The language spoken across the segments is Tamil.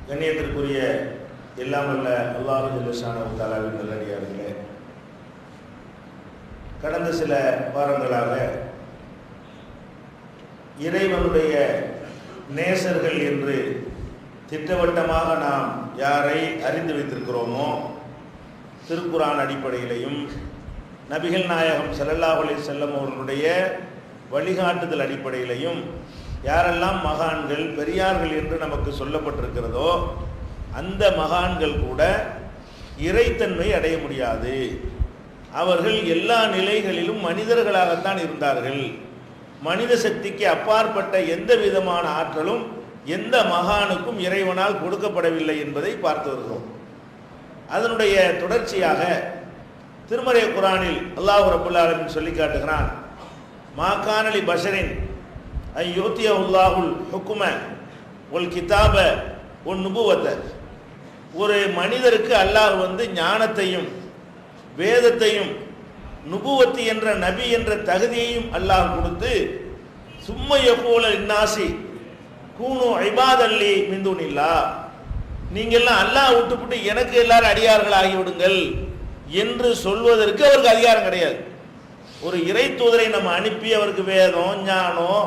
கண்ணியத்திற்குரிய எல்லாம் வல்ல அல்லாஹ் ஜல்ல ஷானஹு தஆலாவின் நல்லடியார்களே, கடந்த சில வாரங்களாக இறைவனுடைய நேசர்கள் என்று திட்டவட்டமாக நாம் யாரை அறிந்து வைத்திருக்கிறோமோ, திருக்குர்ஆன் அடிப்படையிலையும் நபிகள் நாயகம் ஸல்லல்லாஹு அலைஹி வஸல்லம் அவர்களுடைய வழிகாட்டுதல் அடிப்படையிலையும் யாரெல்லாம் மகான்கள் பெரியார்கள் என்று நமக்கு சொல்லப்பட்டிருக்கிறதோ அந்த மகான்கள் கூட இறைத்தன்மை அடைய முடியாது. அவர்கள் எல்லா நிலைகளிலும் மனிதர்களாகத்தான் இருந்தார்கள். மனித சக்திக்கு அப்பாற்பட்ட எந்த விதமான ஆற்றலும் எந்த மகானுக்கும் இறைவனால் கொடுக்கப்படவில்லை என்பதை பார்த்து வருகிறோம். அதனுடைய தொடர்ச்சியாக திருமறை குர்ஆனில் அல்லாஹ் ரப்பல் ஆலமீன் சொல்லி காட்டுகிறான், மாகானலி பஷரின் ஐயோத்தியல்லாஹுல் ஹுக்கும ஒல் கிதாப ஒன் நுபுவத்த. ஒரு மனிதருக்கு அல்லாஹ் ஞானத்தையும் வேதத்தையும் நுபுவத்தி என்ற நபி என்ற தகுதியையும் அல்லாஹ் கொடுத்து, சும்ம யகூல இன்னாசி கூனு இபாதல்லி மின் துனில்லாஹ், நீங்கள்லாம் அல்லாஹ் விட்டுவிட்டு எனக்கு எல்லாரும் அடியார்கள் ஆகிவிடுங்கள் என்று சொல்வதற்கு அவருக்கு அதிகாரம் கிடையாது. ஒரு இறை தூதரை நம்ம அனுப்பி அவருக்கு வேதம் ஞானம்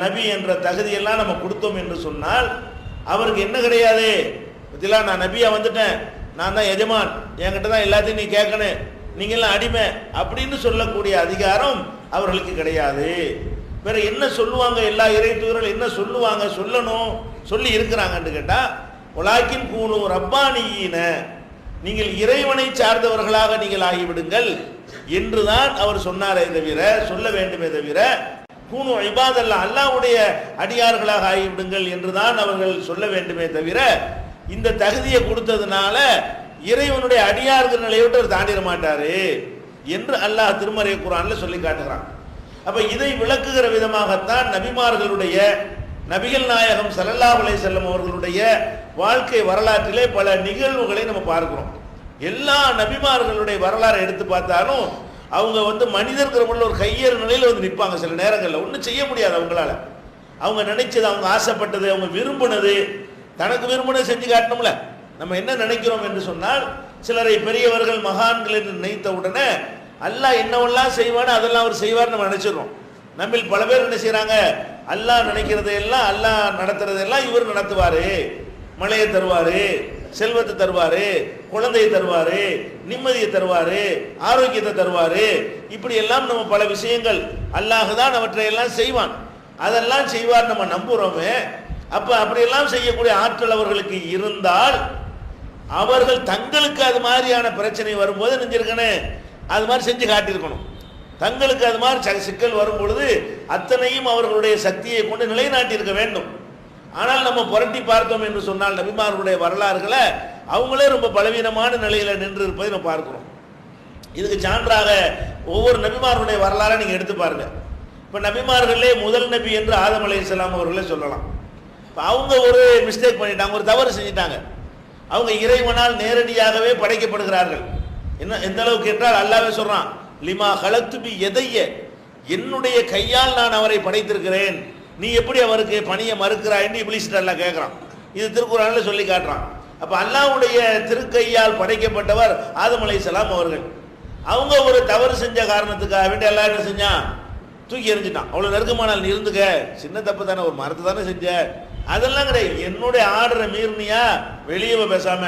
நபி என்ற தகுதியெல்லாம் நம்ம கொடுத்தோம் என்று சொன்னால் அவருக்கு என்ன கிடையாது? பத்திலாம் நான் நபியா வந்துட்டேன், நான் தான் எஜமான், என்கிட்ட தான் எல்லாத்தையும் நீ கேட்கணும், நீங்கள்லாம் அடிமை அப்படின்னு சொல்லக்கூடிய அதிகாரம் அவர்களுக்கு கிடையாது. வேற என்ன சொல்லுவாங்க? எல்லா இறை தூதர்கள் என்ன சொல்லுவாங்க? சொல்லணும் சொல்லி இருக்கிறாங்கன்னு கேட்டால், உலாக்கின் கூனு ரப்பானியின, நீங்கள் இறைவனை சார்ந்தவர்களாக நீங்கள் ஆகிவிடுங்கள் என்றுதான் அவர் சொன்னாரே தவிர, சொல்ல வேண்டுமே தவிர, கூனு இபாதல்லா அல்லாஹ்வுடைய அடியார்களாக ஆகிவிடுங்கள் என்றுதான் அவர்கள் சொல்ல வேண்டுமே தவிர, இந்த தகுதியை கொடுத்ததுனால இறைவனுடைய அடியார்கள் நிலையை விட்டு அவர் தாண்டிட மாட்டாரு என்று அல்லாஹ் திருமறை குர்ஆன்ல சொல்லி காட்டுகிறான். அப்ப இதை விளக்குகிற விதமாகத்தான் நபிமார்களுடைய நபிகள் நாயகம் ஸல்லல்லாஹு அலைஹி வஸல்லம் அவர்களுடைய வாழ்க்கை வரலாற்றிலே பல நிகழ்வுகளை நம்ம பார்க்கிறோம். எல்லா நபிமார்களுடைய வரலாறை எடுத்து பார்த்தாலும் அவங்க மனிதர்கிற ஒரு கையேறு நிலையில் நிற்பாங்க. சில நேரங்களில் ஒன்றும் செய்ய முடியாது அவங்களால. அவங்க நினைச்சது, அவங்க ஆசைப்பட்டது, அவங்க விரும்பினது, தனக்கு விரும்பினது செஞ்சு காட்டணும்ல. நம்ம என்ன நினைக்கிறோம் என்று சொன்னால், சிலரை பெரியவர்கள் மகான்கள் என்று நினைத்த உடனே அல்லாஹ் என்னவெல்லாம் செய்வானோ அதெல்லாம் அவர் செய்வார் நம்ம நினைச்சிடறோம். நம்மில் பல பேர் என்ன செய்யறாங்க? அல்லாஹ் நினைக்கிறதையெல்லாம் அல்லாஹ் நடத்துறதெல்லாம் இவர் நடத்துவாரு, மழையை தருவாரு, செல்வத்தை தருவாரு, குழந்தையை தருவாரு, நிம்மதியை தருவாரு, ஆரோக்கியத்தை தருவாரு, இப்படி எல்லாம் நம்ம பல விஷயங்கள் அல்லாஹ் தான் அவற்றை எல்லாம் செய்வான், அதெல்லாம் செய்வார் நம்ம நம்புறோமே. அப்ப அப்படியெல்லாம் செய்யக்கூடிய ஆற்றல் அவர்களுக்கு இருந்தால் அவர்கள் தங்களுக்கு அது மாதிரியான பிரச்சனை வரும்போது நெஞ்சிருக்கணும், அது மாதிரி செஞ்சு காட்டியிருக்கணும். தங்களுக்கு அது மாதிரி சிக்கல் வரும் பொழுது அத்தனையும் அவர்களுடைய சக்தியை கொண்டு நிலைநாட்டி இருக்க வேண்டும். ஆனால் நம்ம புரட்டி பார்த்தோம் என்று சொன்னால் நபிமார்களுடைய வரலாறுகளை அவங்களே ரொம்ப பலவீனமான நிலையில் நின்று இருப்பதை நம்ம பார்க்கிறோம். இதுக்கு சான்றாக ஒவ்வொரு நபிமார்களுடைய வரலாறை நீங்கள் எடுத்து பாருங்க. இப்போ நபிமார்களே முதல் நபி என்று ஆதம் அலைஹிஸ்ஸலாம் அவர்களே சொல்லலாம். இப்போ அவங்க ஒரு மிஸ்டேக் பண்ணிட்டாங்க, ஒரு தவறு செஞ்சிட்டாங்க. அவங்க இறைவனால் நேரடியாகவே படைக்கப்படுகிறார்கள். என்ன எந்த அளவுக்கு என்றால் அல்லாஹ்வே சொல்றான், லிமா கலத்து பி எதைய, என்னுடைய கையால் நான் அவரை படைத்திருக்கிறேன், நீ எப்படி அவருக்கு பணியை மறுக்கிறாய் என்று இப்லீஸ் அல்லாஹ் கேட்கிறான். இது திருக்குர்ஆனில் சொல்லி காட்டுறான். அப்ப அல்லாஹ்வுடைய திருக்கையால் படைக்கப்பட்டவர் ஆதம் அலைஹிஸ்ஸலாம் அவர்கள். அவங்க ஒரு தவறு செஞ்ச காரணத்துக்காக வேண்டி அல்லாஹ் என்ன செஞ்சான்? தூக்கி எறிஞ்சிட்டான். அவ்வளவு நெருக்கமானால் நீ இருந்துக்க, சின்ன தப்பு தானே, ஒரு மரத்தை தானே செஞ்ச, அதெல்லாம் கிடையாது, என்னுடைய ஆர்டரை மீறினியா வெளியே பேசாம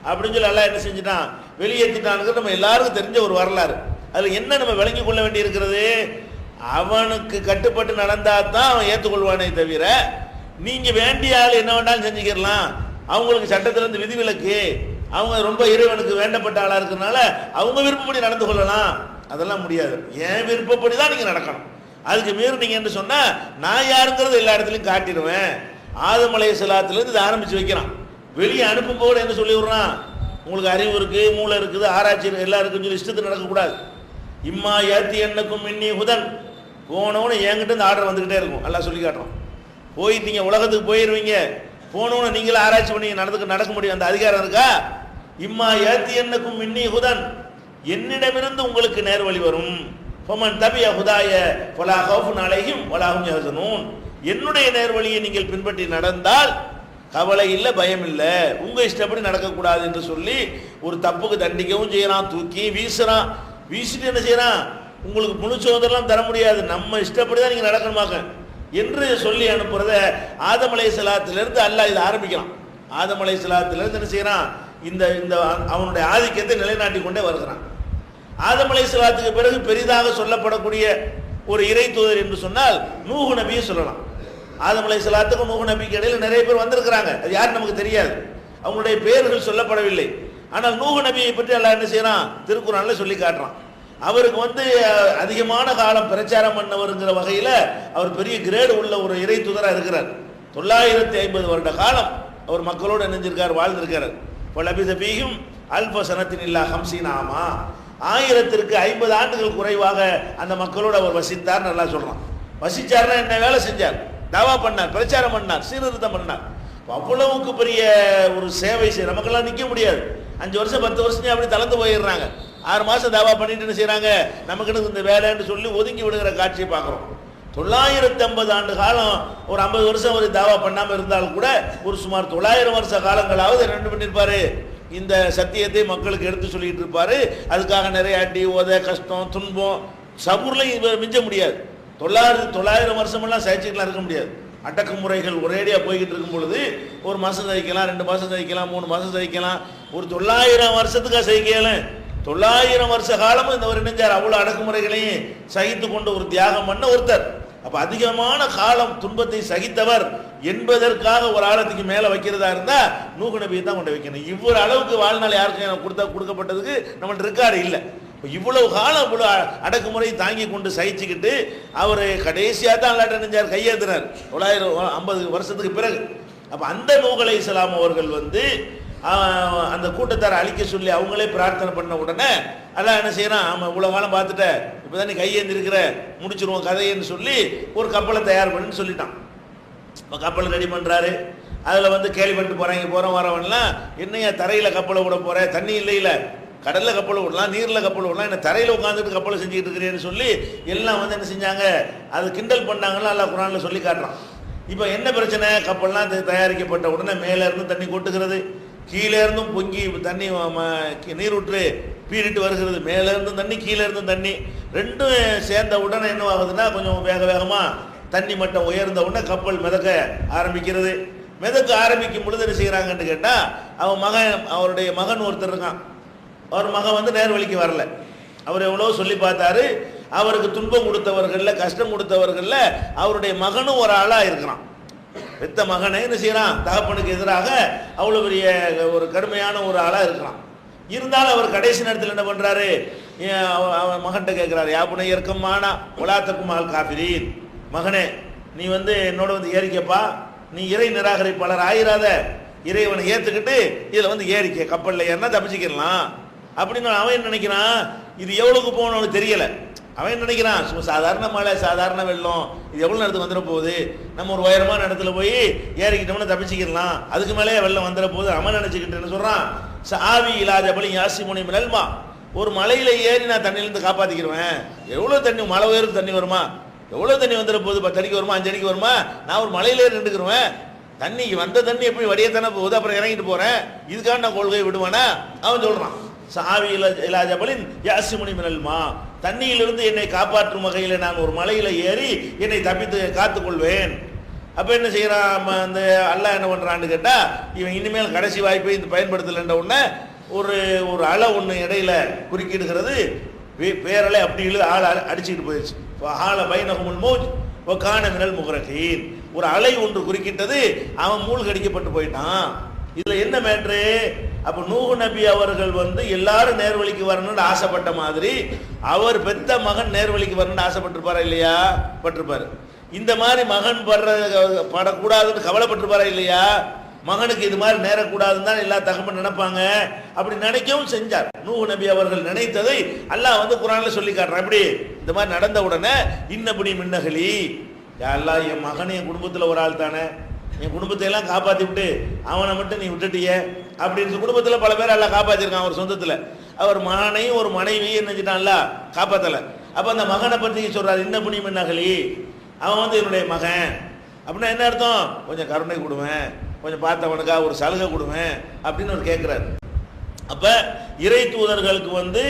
அப்படின்னு சொல்லி அல்லாஹ் என்ன செஞ்சிட்டான்? வெளியேற்றிட்டான்னு நம்ம எல்லாருக்கும் தெரிஞ்ச ஒரு வரலாறு. அதுல என்ன நம்ம விளங்கி கொள்ள வேண்டி இருக்கிறது? அவனுக்கு கட்டுப்பட்டு நடந்தா தான் அவன் ஏற்றுக்கொள்வானே தவிர, நீங்க வேண்டிய ஆள் என்ன வேண்டாலும் செஞ்சுக்கலாம், அவங்களுக்கு சட்டத்திலிருந்து விதிவிலக்கு, அவங்க ரொம்ப இறைவனுக்கு வேண்டப்பட்ட ஆளா இருக்கிறதுனால அவங்க விருப்பப்படி நடந்து கொள்ளலாம், அதெல்லாம் முடியாது. என் விருப்பப்படி தான் நீங்க நடக்கணும். அதுக்கு மீறினீங்க என்று சொன்னா நான் யாருங்கிறது எல்லா இடத்துலையும் காட்டிடுவேன். ஆதம் அலைஹிஸ்ஸலாத்திலிருந்து இதை ஆரம்பிச்சு வைக்கிறான். வெளியே அனுப்பும் போது என்ன சொல்லி விடுறான்? உங்களுக்கு அறிவு இருக்கு, மூளை இருக்குது, ஆராய்ச்சி எல்லாம் இருக்குன்னு சொல்லி இஷ்டத்துக்கு நடக்கக்கூடாது. இம்மா ஏத்தி என்னக்கும் மின்னி ஹுதன், போனவனு என்கிட்ட இந்த ஆர்டர் வந்துக்கிட்டே இருக்கும். எல்லாம் சொல்லி காட்டுறோம். போயிட்டீங்க, உலகத்துக்கு போயிடுவீங்க, போனவனு நீங்களே ஆராய்ச்சி பண்ணி நடக்க முடியும், அந்த அதிகாரம் இருக்கா? இம்மா ஏத்தி என்னக்கும் மின்னி ஹுதன், என்னிடமிருந்து உங்களுக்கு நேர்வழி வரும். ஃபமன் தபிய ஹுதாய ஃபலா கௌஃபுன் அலைஹிம் வலா ஹும் யஹ்சனூன், என்னுடைய நேர்வழியை நீங்கள் பின்பற்றி நடந்தால் கவலை இல்லை, பயம் இல்லை, உங்க இஷ்டப்படி நடக்கக்கூடாது என்று சொல்லி ஒரு தப்புக்கு தண்டிக்கவும் செய்யறான், தூக்கி வீசுறான். வீசிட்டு என்ன செய்யறான், உங்களுக்கு முழு சுதந்திரம் தர முடியாது, நம்ம இஷ்டப்படி தான் நீங்க நடக்கணுமாக்க என்று சொல்லி அனுப்புறத ஆதம் அலைஹிஸ்ஸலாத்திலிருந்து அல்லாஹ் இதை ஆரம்பிக்கலாம். ஆதம் அலைஹிஸ்ஸலாத்திலிருந்து என்ன செய்யறான், இந்த இந்த அவனுடைய ஆதிக்கத்தை நிலைநாட்டி கொண்டே வருகிறான். ஆதம் அலைஹிஸ்ஸலாத்துக்கு பிறகு பெரிதாக சொல்லப்படக்கூடிய ஒரு இறை தூதர் என்று சொன்னால் நூஹ் நபியை சொல்லலாம். ஆதம் அலைஹிஸ்ஸலாத்துக்கும் நூஹ் நபிக்கு இடையில நிறைய பேர் வந்திருக்கிறாங்க, அது யார் நமக்கு தெரியாது, அவங்களுடைய பெயர்கள் சொல்லப்படவில்லை. ஆனால் நூஹ் நபியை பற்றி அல்லாஹ் என்ன செய்யறான், திருக்குறான்ல சொல்லி காட்டுறான். அவருக்கு அதிகமான காலம் பிரச்சாரம் பண்ணவருங்கிற வகையில் அவர் பெரிய கிரேடு உள்ள ஒரு இறை தூதராக இருக்கிறார். 950 வருட காலம் அவர் மக்களோடு இணைஞ்சிருக்கார், வாழ்ந்திருக்கிறார். பலபிதபீகும் அல்ஃப சனத்தின் இல்லா ஹம்சீன் ஆமா, 1050 ஆண்டுகள் குறைவாக அந்த மக்களோடு அவர் வசித்தார். நல்லா சொல்றான். வசிச்சார்னா என்ன வேலை செஞ்சார், தாவா பண்ணார், பிரச்சாரம் பண்ணார், சீர்திருத்தம் பண்ணார். அவ்வளவுக்கு பெரிய ஒரு சேவை செய்ய நமக்கெல்லாம் நிற்க முடியாது. 5 வருஷம் 10 வருஷம் அப்படி தளர்ந்து போயிடுறாங்க. 6 மாசம் தாவா பண்ணிட்டு என்ன செய்யறாங்க, நமக்கு இந்த வேலைன்னு சொல்லி ஒதுங்கி விடுகிற காட்சியை பார்க்கிறோம். 950 ஆண்டு காலம் ஒரு 50 வருஷம் ஒரு தாவா பண்ணாம இருந்தாலும் கூட ஒரு சுமார் 900 வருஷ காலங்களாவது என்ன பண்ணிருப்பாரு, இந்த சத்தியத்தை மக்களுக்கு எடுத்து சொல்லிட்டு இருப்பாரு. அதுக்காக நிறைய அடி உத கஷ்டம் துன்பம் சபூர்லையும் மிஞ்ச முடியாது. 900 வருஷமெல்லாம் சகிச்சுக்கலாம் இருக்க முடியாது. அடக்குமுறைகள் ஒரேடியா போய்கிட்டு இருக்கும் பொழுது ஒரு மாசம் சகிக்கலாம், 2 மாசம் சகிக்கலாம், 3 மாசம் சகிக்கலாம். ஒரு 900 வருஷத்துக்காக சகிக்கல, 900 வருஷ காலமும் இந்த ஒரு நெஞ்சார் அவ்வளவு அடக்குமுறைகளையும் சகித்து கொண்டு ஒரு தியாகம் பண்ண ஒருத்தர். அப்ப அதிகமான காலம் துன்பத்தை சகித்தவர் என்பதற்காக ஒரு ஆழத்துக்கு மேல வைக்கிறதா இருந்தா நூஹ் நபியை தான் கொண்டு வைக்கணும். இவ்வளவு அளவுக்கு வாழ்நாள் யாருக்கு கொடுக்கப்பட்டதுக்கு நம்மள்ட்ட ரெக்கார்டு இல்லை. இவ்வளவு காலம் இவ்வளவு அடக்குமுறை தாங்கி கொண்டு சகிச்சுக்கிட்டு அவர் கடைசியா தான் அல்லாட்ட நெஞ்சார் கையேற்றினார் 950 வருஷத்துக்கு பிறகு. அப்ப அந்த நூஹ் அலைஹிஸ்ஸலாம் அவர்கள் அந்த கூட்டத்தாரை அழிக்க சொல்லி அவங்களே பிரார்த்தனை பண்ண உடனே அல்லாஹ் என்ன செய்யறான், ஆமா இவ்வளவு காலம் பார்த்துட்ட, இப்பதான் நீ கையேந்திருக்கிற, முடிச்சிருவோம் கதைன்னு சொல்லி ஒரு கப்பலை தயார் பண்ணுன்னு சொல்லிட்டான். இப்போ கப்பல் ரெடி பண்றாரு. அதுல கேள்வி பண்ணிட்டு போறாங்க, போறோம் வரவன்லாம், என்னையா தரையில கப்பலை விட போற, தண்ணி இல்லையில, கடல்ல கப்பலை விடலாம், நீர்ல கப்பல் விடலாம், என்ன தரையில உட்காந்துட்டு கப்பலை செஞ்சுட்டு இருக்கிறேன்னு சொல்லி எல்லாம் என்ன செஞ்சாங்க, அது கிண்டல் பண்ணாங்கன்னா அல்லாஹ் குர்ஆன்ல சொல்லி காட்டுறான். இப்போ என்ன பிரச்சனை, கப்பல்லாம் தயாரிக்கப்பட்ட உடனே மேல இருந்து தண்ணி கொட்டுகிறது, கீழே இருந்தும் பொங்கி தண்ணி நீரூற்று பீறிட்டு வருகிறது, மேல இருந்தும் தண்ணி கீழே இருந்தும் தண்ணி, ரெண்டும் சேர்ந்த உடனே என்ன ஆகுதுன்னா கொஞ்சம் வேக வேகமா தண்ணி மட்டம் உயர்ந்த உடனே கப்பல் மிதக்க ஆரம்பிக்கிறது. மிதக்க ஆரம்பிக்கும் பொழுது என்ன செய்யறாங்கன்னு கேட்டா, அவருடைய மகன் ஒருத்தர் இருக்கான். அவர் மகன் நேர்வழிக்கு வரல. அவர் எவ்வளவு சொல்லி பார்த்தாரு, அவருக்கு துன்பம் கொடுத்தவர்கள்ல கஷ்டம் கொடுத்தவர்கள்ல அவருடைய மகனும் ஒரு ஆளா இருக்கிறான். பெத்த மகனை என்ன செய்யறான், தகப்பனுக்கு எதிராக அவ்வளவு பெரிய ஒரு கடுமையான ஒரு ஆளா இருக்கிறான். இருந்தாலும் அவர் கடைசி நேரத்தில் என்ன பண்றாரு, அவன் மகன்கிட்ட கேட்கிறாரு, யாப்புனை இறக்கமானா உலாத்தக்கும் ஆள் காபிரீன், மகனே நீ என்னோட ஏறிக்கப்பா, நீ இறை நிராகரிப்பாளர் ஆயிராத, இறைவனை ஏத்துக்கிட்டு இதுல ஏறிக்க, கப்பல்ல ஏறினா தப்பிச்சுக்கலாம் அப்படின்னு அவன் நினைக்கிறான். இது எவ்வளவுக்கு போகணும்னு தெரியல. அவன் நினைக்கிறான் சும்மா சாதாரண மழை சாதாரண வெள்ளம், இது எவ்வளவு நேரத்துக்கு வந்துட போகுது, நம்ம ஒரு உயரமான இடத்துல போய் ஏறிக்கிட்டோம்னா தப்பிச்சுக்கலாம், அதுக்கு மேலேயே வெள்ளம் வந்துட போகுது அவன் நினைச்சுக்கிட்டு என்ன சொல்றான், சாவி இல்லாத பலி யாசிமுனி மினல்மா, ஒரு மலையில ஏறி நான் தண்ணியிலிருந்து காப்பாத்திக்கிடுவேன். எவ்வளவு தண்ணி, மழை உயருக்கு தண்ணி வருமா, எவ்வளவு தண்ணி வந்துட போகுது, 10 அடிக்கு வருமா 5 அடிக்கு வருமா, நான் ஒரு மலையில ஏறி நின்றுக்குருவேன், தண்ணி வந்த தண்ணி எப்படி வடியத்தானே போகுது, அப்புறம் இறங்கிட்டு போறேன், இதுக்காக நான் கொள்கையை விடுவேனா அவன் சொல்றான். சாவி இலாஜபலின் யாசிமுனி மினல்மா, தண்ணியிலிருந்து என்னை காப்பாற்றும் வகையில் நான் ஒரு மலையில ஏறி என்னை தப்பித்து காத்துக்கொள்வேன். அப்ப என்ன செய்யறான் அந்த அல்லாஹ் என்ன பண்றான்னு கேட்டா, இவன் இனிமேல் கடைசி வாய்ப்பை இந்த பயன்படுத்தலைன்ற உடனே ஒரு அலை ஒன்று இடையில குறுக்கிடுகிறது, பேரலை அப்படி ஆளை அடிச்சுக்கிட்டு போயிடுச்சு. ஆள பைனகுமுல் மௌஜ் கான மினல் முகரகீன், ஒரு அலை ஒன்று குறுக்கிட்டது, அவன் மூழ்கடிக்கப்பட்டு போயிட்டான். இதுல என்ன மேட்ரு, அப்ப நூஹ் நபி அவர்கள் எல்லாரும் நேர்வழிக்கு வரணும்னு ஆசைப்பட்ட மாதிரி அவர் பெத்த மகன் நேர்வழிக்கு வரணும்னு ஆசைப்பட்டிருப்பாரா இல்லையா, பட்டிருப்பாரு. இந்த மாதிரி மகன் படக்கூடாதுன்னு கவலைப்பட்டிருப்பாரா இல்லையா, மகனுக்கு இது மாதிரி நேரக்கூடாதுன்னு தான் எல்லா தகவலும் நினைப்பாங்க. அப்படி நினைக்கவும் செஞ்சார். நூஹ் நபி அவர்கள் நினைத்ததை அல்லாஹ் குர்ஆன்ல சொல்லி காட்டுறான். எப்படி இந்த மாதிரி நடந்த உடனே இன்னபடி மின்னகலி, அல்லாஹ் என் மகன் என் குடும்பத்தில் ஒரு ஆள் தானே, என் குடும்பத்தை எல்லாம் காப்பாத்தி விட்டு அவனை மட்டும் நீ விட்டுட்டிய அப்படின்னு குடும்பத்தில் பல பேர் எல்லாம் காப்பாத்திருக்கான். அவர் சொந்தத்தில் அவர் மகனையும் ஒரு மனைவியும் என்ன செஞ்சிட்டான்ல காப்பாத்தல. அப்ப அந்த மகனை பற்றி சொல்றாரு, இன்ன புனி மின்னகலி, அவன் என்னுடைய மகன், அப்படின்னா என்ன அர்த்தம்? கொஞ்சம் கருணை கொடுவேன், கொஞ்சம் பார்த்தவனுக்காக ஒரு சலுகை கொடுவேன் அப்படின்னு அவர் கேட்குறாரு. அப்போ இறை தூதர்களுக்கு